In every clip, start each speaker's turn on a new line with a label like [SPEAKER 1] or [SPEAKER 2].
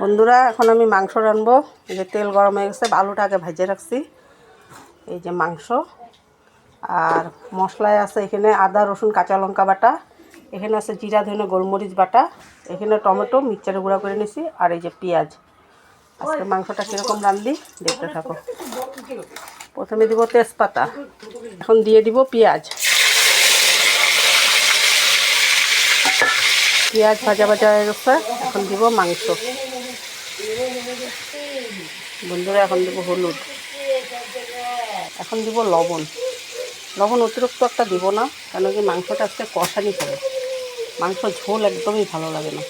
[SPEAKER 1] বন্ধুরা এখন আমি মাংস রান্নবো। এই যে তেল গরম হয়ে গেছে, আলুটা আগে ভেজে রাখছি। এই যে মাংস আর মশলায় আছে এখানে আদা রসুন কাঁচা লঙ্কা বাটা, এখানে আছে জিরা ধনে গোলমরিচ বাটা, এখানে টমেটো মিক্সচারে গুঁড়া করে নিছি, আর এই যে পেঁয়াজ। আজকে মাংসটা কীরকম রান্ধি দেখতে থাকো। প্রথমে দিব তেজপাতা, এখন দিয়ে দিব পেঁয়াজ। পেঁয়াজ ভাজা ভাজা হয়ে গেছে, এখন দিব মাংস। বন্ধুরা এখন দিব হলুদ, এখন দিব লবণ। লবণ অতিরিক্ত একটা দিব না, কেন কি মাংসটা আজকে কষানি হবে, মাংস ঝোল একদমই ভালো লাগে না।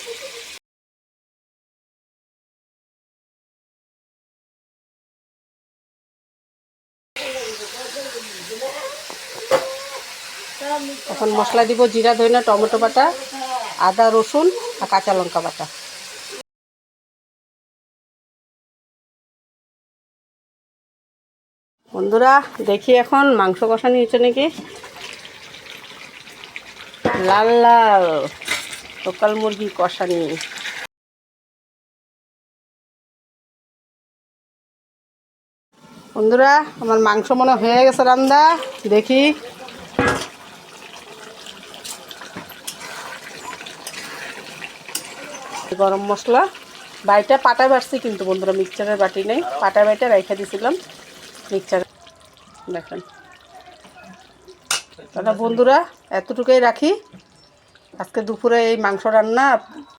[SPEAKER 1] এখন মশলা দিব জিরা ধনে টমেটো বাটা, আদা রসুন আর কাঁচা লঙ্কা বাটা। বন্ধুরা দেখি এখন মাংস কষানি হচ্ছে নাকি। লাল লাল লোকাল মুরগি কষানি। বন্ধুরা আমার মাংস মনে হয়ে গেছে রান্দা, দেখি। গরম মশলা বাইটা পাটায় বাটছি, কিন্তু বন্ধুরা মিক্সচারের বাটি নেই, পাটায় বাইটা রেখে দিয়েছিলাম মিক্সচারে। দেখেন তাহলে বন্ধুরা এতটুকুই রাখি। আজকে দুপুরে এই মাংস রান্না